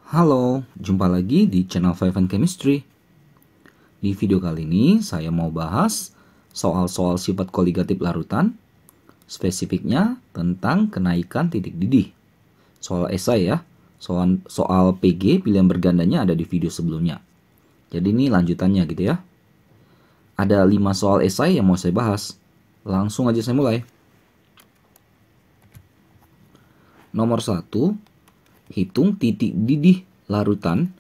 Halo, jumpa lagi di channel Five and Chemistry. Di video kali ini saya mau bahas soal-soal sifat koligatif larutan, spesifiknya tentang kenaikan titik didih. Soal esai ya, soal PG pilihan bergandanya ada di video sebelumnya. Jadi ini lanjutannya gitu ya. Ada 5 soal esai yang mau saya bahas. Langsung aja saya mulai. Nomor 1, hitung titik didih larutan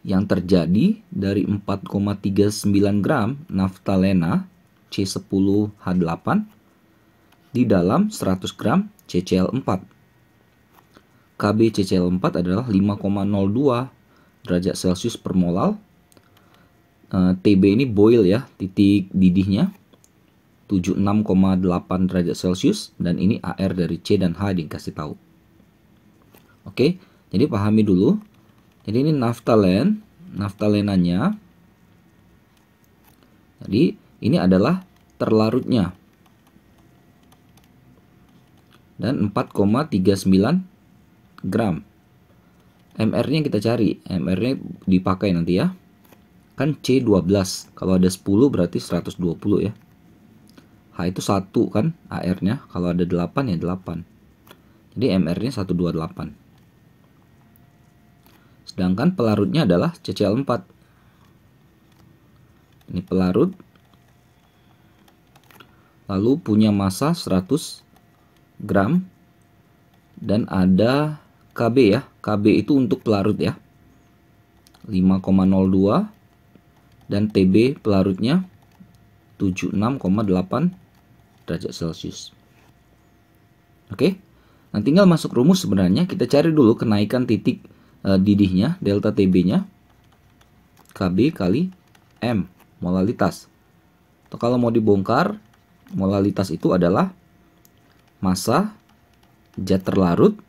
yang terjadi dari 4,39 gram naftalena C10H8 di dalam 100 gram CCl4. Kb CCl4 adalah 5,02 derajat Celcius per molal. Tb ini boil ya, titik didihnya 76,8 derajat Celcius, dan ini AR dari C dan H dikasih tahu. Oke, jadi pahami dulu. Jadi ini naftalenanya. Jadi ini adalah terlarutnya. Dan 4,39 gram. MR-nya kita cari. MR-nya dipakai nanti ya. Kan C12. Kalau ada 10 berarti 120 ya. H itu 1 kan AR-nya. Kalau ada 8 ya 8. Jadi MR-nya 128. Sedangkan pelarutnya adalah CCl4. Ini pelarut. Lalu punya massa 100 gram. Dan ada Kb ya. Kb itu untuk pelarut ya. 5,02. Dan Tb pelarutnya 76,8 derajat Celcius. Oke. Nah tinggal masuk rumus sebenarnya. Kita cari dulu kenaikan titik didihnya, delta Tb-nya, Kb kali M, molalitas. Atau kalau mau dibongkar, molalitas itu adalah massa zat terlarut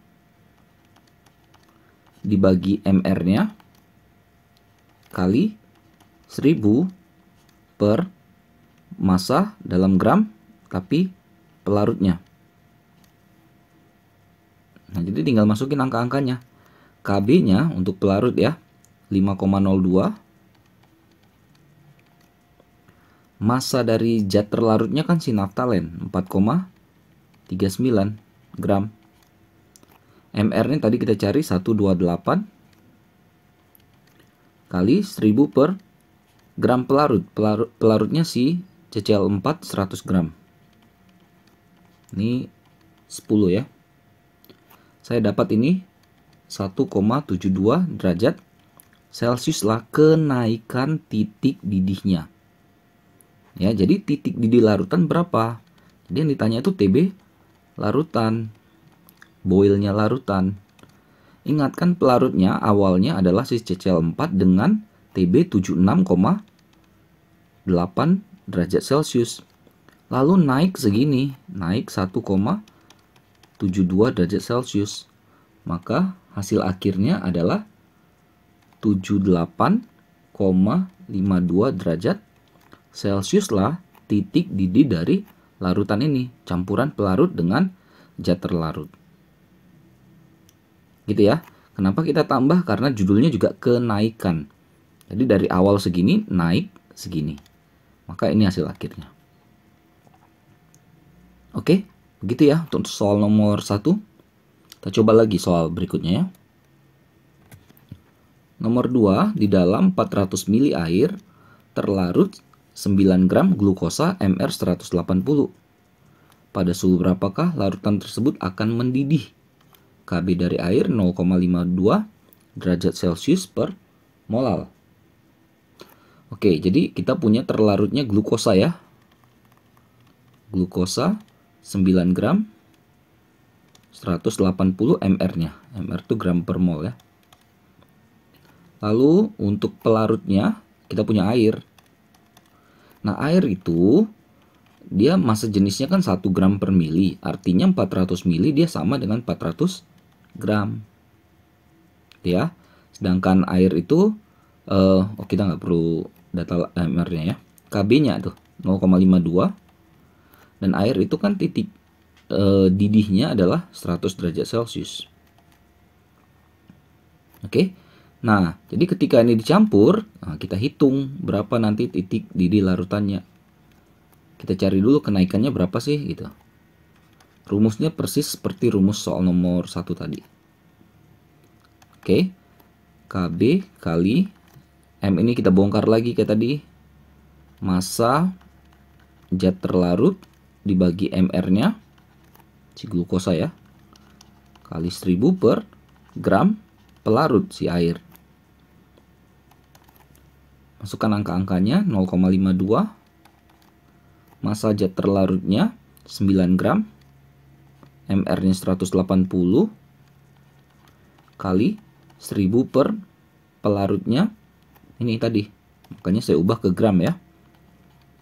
dibagi MR-nya kali 1000 per massa dalam gram, tapi pelarutnya. Nah, jadi tinggal masukin angka-angkanya. Kb-nya untuk pelarut ya, 5,02. Massa dari zat terlarutnya kan si naftalen, 4,39 gram. MR-nya tadi kita cari 128 kali 1000 per gram pelarut. Pelarutnya si CCl4 100 gram. Ini 10 ya. Saya dapat ini 1,72 derajat Celcius lah kenaikan titik didihnya. Ya, jadi titik didih larutan berapa? Jadi yang ditanya itu Tb larutan, boilnya larutan. Ingat kan pelarutnya awalnya adalah si CCl4 dengan Tb 76,8 derajat Celcius. Lalu naik segini, naik 1,72 derajat Celcius. Maka hasil akhirnya adalah 78,52 derajat Celcius lah titik didih dari larutan ini, campuran pelarut dengan zat terlarut. Gitu ya. Kenapa kita tambah? Karena judulnya juga kenaikan. Jadi dari awal segini naik segini. Maka ini hasil akhirnya. Oke, begitu ya untuk soal nomor 1. Kita coba lagi soal berikutnya ya. Nomor 2, di dalam 400 ml air terlarut 9 gram glukosa MR180. Pada suhu berapakah larutan tersebut akan mendidih? Kb dari air 0,52 derajat Celcius per molal. Oke, jadi kita punya terlarutnya glukosa ya. Glukosa 9 gram 180 mR-nya. mR itu gram per mol ya. Lalu untuk pelarutnya kita punya air. Nah, air itu dia massa jenisnya kan 1 gram per mili. Artinya 400 mili dia sama dengan 400 gram. Ya. Sedangkan air itu kita nggak perlu data mR-nya ya. Kb-nya tuh 0,52. Dan air itu kan titik didihnya adalah 100 derajat Celcius. Oke. Nah, jadi ketika ini dicampur, nah kita hitung berapa nanti titik didih larutannya. Kita cari dulu kenaikannya berapa sih gitu. Rumusnya persis seperti rumus soal nomor 1 tadi. Oke, KB kali M ini kita bongkar lagi kayak tadi. Massa zat terlarut dibagi MR-nya, si glukosa ya, kali 1000 per gram pelarut si air. Masukkan angka-angkanya 0,52. Massa zat terlarutnya 9 gram. MR-nya 180 kali 1000 per pelarutnya. Ini tadi. Makanya saya ubah ke gram ya.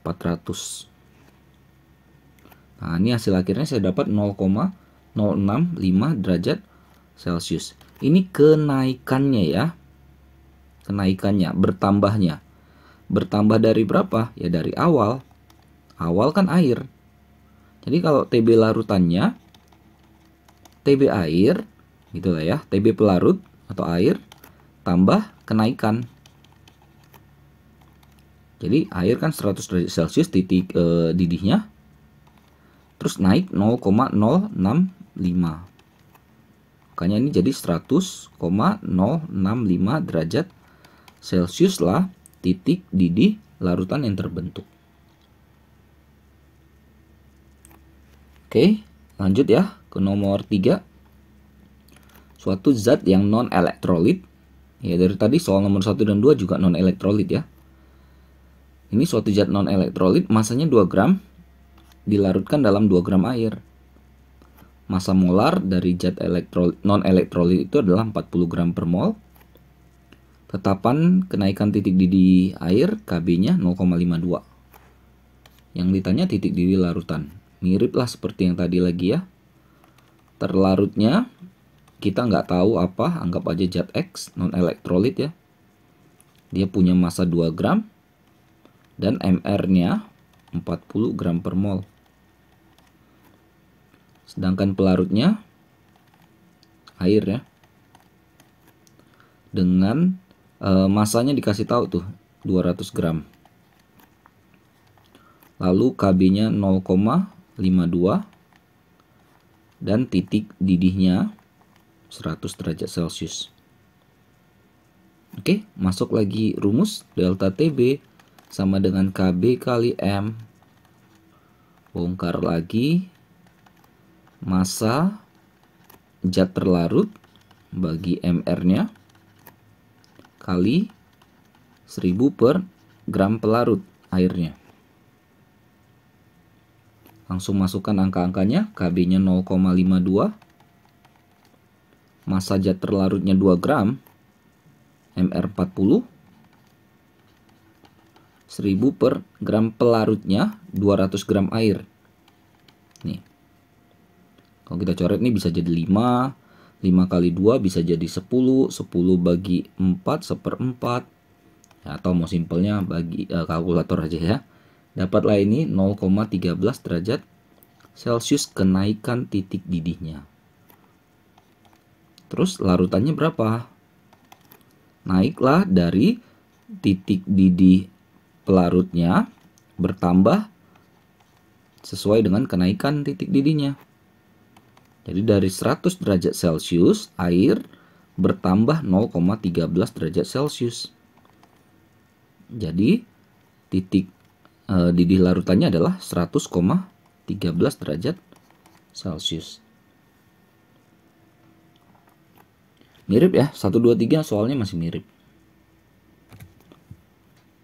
400. Nah, ini hasil akhirnya saya dapat 0,065 derajat Celcius. Ini kenaikannya ya. Kenaikannya, bertambahnya. Bertambah dari berapa? Ya dari awal. Awal kan air. Jadi kalau TB larutannya, TB air, gitu lah ya, TB pelarut atau air, tambah kenaikan. Jadi air kan 100 derajat Celcius titik didihnya, terus naik 0,065. Makanya ini jadi 100,065 derajat Celcius lah titik didih larutan yang terbentuk. Oke, lanjut ya ke nomor 3. Suatu zat yang non-elektrolit. Ya, dari tadi soal nomor 1 dan 2 juga non-elektrolit ya. Ini suatu zat non-elektrolit, masanya 2 gram, dilarutkan dalam 2 gram air. Massa molar dari zat non-elektrolit itu adalah 40 gram per mol. Tetapan kenaikan titik didih air KB-nya 0,52. Yang ditanya titik didih larutan. Mirip lah seperti yang tadi lagi ya. Terlarutnya kita nggak tahu apa, anggap aja zat X, non-elektrolit ya. Dia punya massa 2 gram dan MR-nya 40 gram per mol. Sedangkan pelarutnya air ya. Dengan masanya dikasih tahu tuh 200 gram. Lalu KB-nya 0,52 dan titik didihnya 100 derajat Celcius. Oke, masuk lagi rumus delta TB sama dengan KB kali M. Bongkar lagi. Massa zat terlarut bagi MR-nya kali 1000 per gram pelarut airnya. Langsung masukkan angka-angkanya. KB-nya 0,52. Massa zat terlarutnya 2 gram. MR 40. 1000 per gram pelarutnya 200 gram air. Nih. Kalau kita coret nih bisa jadi 5. 5 kali 2 bisa jadi 10. 10 bagi 4 1/4. Ya, atau mau simpelnya bagi kalkulator aja ya. Dapatlah ini 0,13 derajat Celcius kenaikan titik didihnya. Terus larutannya berapa? Naiklah dari titik didih pelarutnya bertambah sesuai dengan kenaikan titik didihnya. Jadi dari 100 derajat Celcius, air bertambah 0,13 derajat Celcius. Jadi titik didih larutannya adalah 100,13 derajat Celcius. Mirip ya, 1, 2, 3 soalnya masih mirip.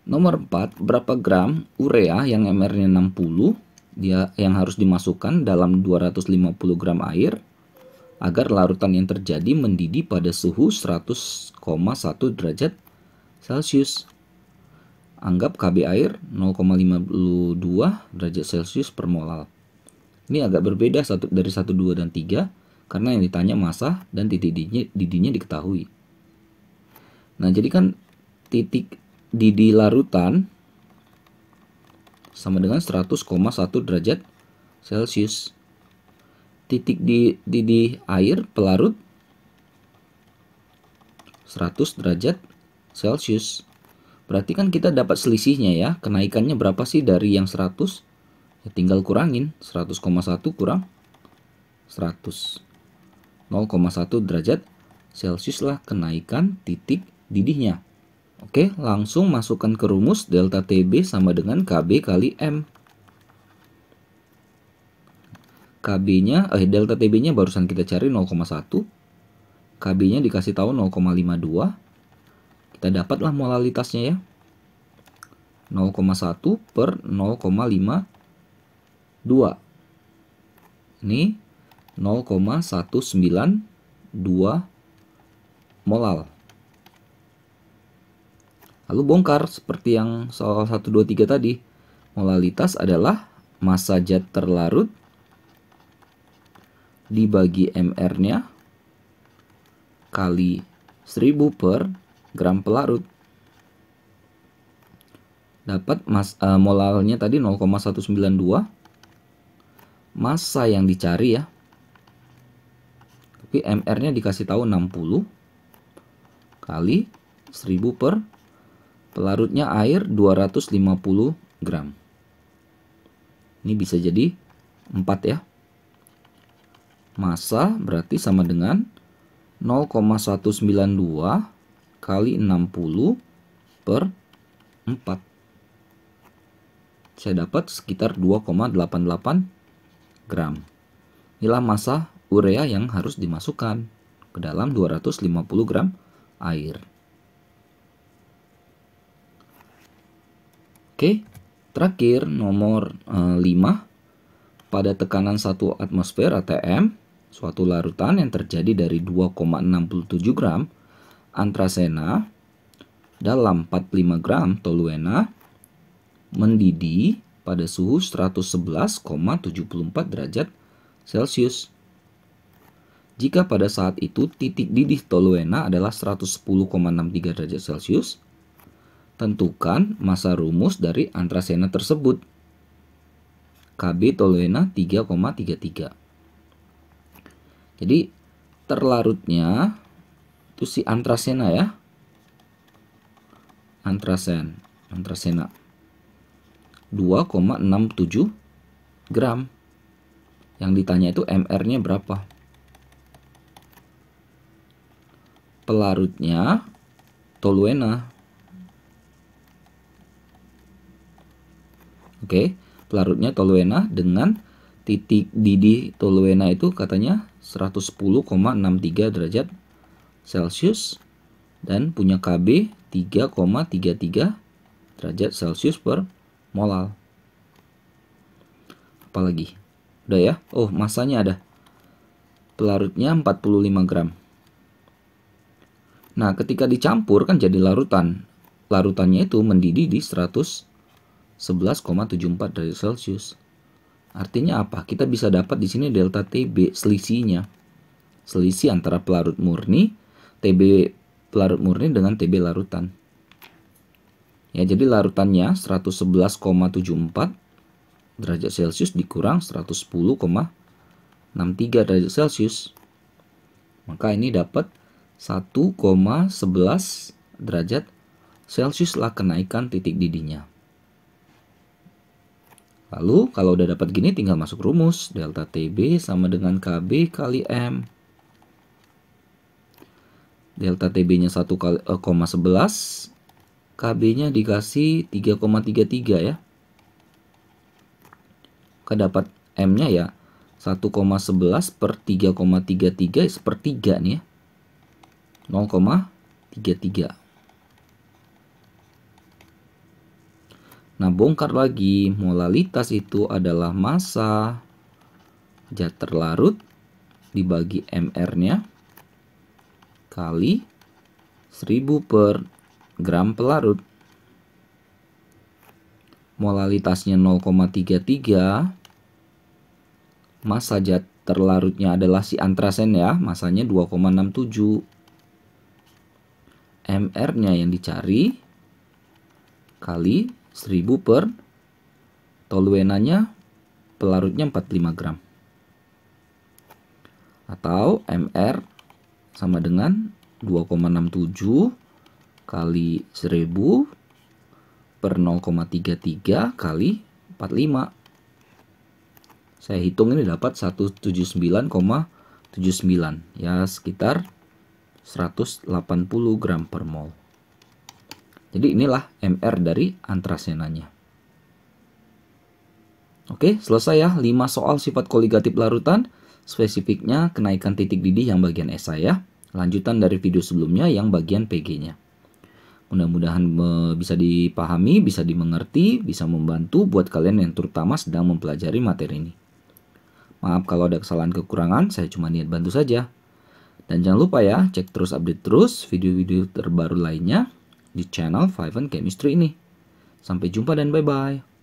Nomor 4, berapa gram urea yang MR-nya 60 dia yang harus dimasukkan dalam 250 gram air agar larutan yang terjadi mendidih pada suhu 100,1 derajat Celcius. Anggap KB air 0,52 derajat Celcius per molal. Ini agak berbeda dari 1, 2, dan 3 karena yang ditanya massa dan titik didihnya diketahui. Nah, jadi kan titik didih larutan sama dengan 100,1 derajat Celcius. Titik didih air pelarut 100 derajat Celcius. Berarti kan kita dapat selisihnya ya. Kenaikannya berapa sih dari yang 100? Ya tinggal kurangin. 100,1 kurang 100. 0,1 derajat Celcius lah kenaikan titik didihnya. Oke, langsung masukkan ke rumus delta TB sama dengan KB kali M. Delta TB-nya barusan kita cari 0,1. KB-nya dikasih tahu 0,52. Kita dapatlah molalitasnya ya. 0,1 per 0,52. Ini 0,192 molal. Lalu bongkar seperti yang soal 1, 2, 3 tadi. Molalitas adalah massa zat terlarut dibagi MR-nya kali 1000 per gram pelarut. Dapat molalnya tadi 0,192. Massa yang dicari ya. Tapi MR-nya dikasih tahu 60 kali 1000 per pelarutnya air 250 gram. Ini bisa jadi 4 ya. Massa berarti sama dengan 0,192 kali 60 per 4. Saya dapat sekitar 2,88 gram. Inilah massa urea yang harus dimasukkan ke dalam 250 gram air. Oke, terakhir nomor 5. Pada tekanan 1 atmosfer ATM, suatu larutan yang terjadi dari 2,67 gram anthracena dalam 45 gram toluena mendidih pada suhu 111,74 derajat Celcius. Jika pada saat itu titik didih toluena adalah 110,63 derajat Celcius, tentukan massa rumus dari anthracena tersebut. KB toluena 3,33. Jadi terlarutnya itu si anthracena ya. Anthracena 2,67 gram. Yang ditanya itu MR-nya berapa? Pelarutnya toluena. Oke, pelarutnya toluena dengan titik didih toluena itu katanya 110,63 derajat Celcius dan punya KB 3,33 derajat Celcius per molal. Apalagi? Udah ya? Oh, massanya ada. Pelarutnya 45 gram. Nah, ketika dicampur kan jadi larutan. Larutannya itu mendidih di 111,74 derajat Celcius. Artinya apa? Kita bisa dapat di sini delta TB selisihnya. Selisih antara pelarut murni, TB pelarut murni dengan TB larutan. Ya, jadi larutannya 111,74 derajat Celcius dikurang 110,63 derajat Celcius. Maka ini dapat 1,11 derajat Celcius lah kenaikan titik didihnya. Lalu kalau udah dapat gini tinggal masuk rumus. Delta TB sama dengan KB kali M. Delta TB-nya 1,11. KB-nya dikasih 3,33 ya. Maka dapat M-nya ya 1,11 per 3,33 sepertiga nih ya. 0,33. Nah, bongkar lagi. Molalitas itu adalah massa zat terlarut dibagi MR-nya kali 1000 per gram pelarut. Molalitasnya 0,33. Massa zat terlarutnya adalah si anthracene ya, massanya 2,67. MR-nya yang dicari kali 1000 per toluenanya pelarutnya 45 gram. Atau MR sama dengan 2,67 kali 1000 per 0,33 kali 45. Saya hitung ini dapat 179,79, ya sekitar 180 gram per mol. Jadi inilah MR dari antrasenanya. Oke, selesai ya 5 soal sifat koligatif larutan. Spesifiknya kenaikan titik didih yang bagian SI ya. Lanjutan dari video sebelumnya yang bagian PG-nya. Mudah-mudahan bisa dipahami, bisa dimengerti, bisa membantu buat kalian yang terutama sedang mempelajari materi ini. Maaf kalau ada kesalahan kekurangan, saya cuma niat bantu saja. Dan jangan lupa ya, cek terus update terus video-video terbaru lainnya di channel Five Chemistry ini. Sampai jumpa dan bye-bye.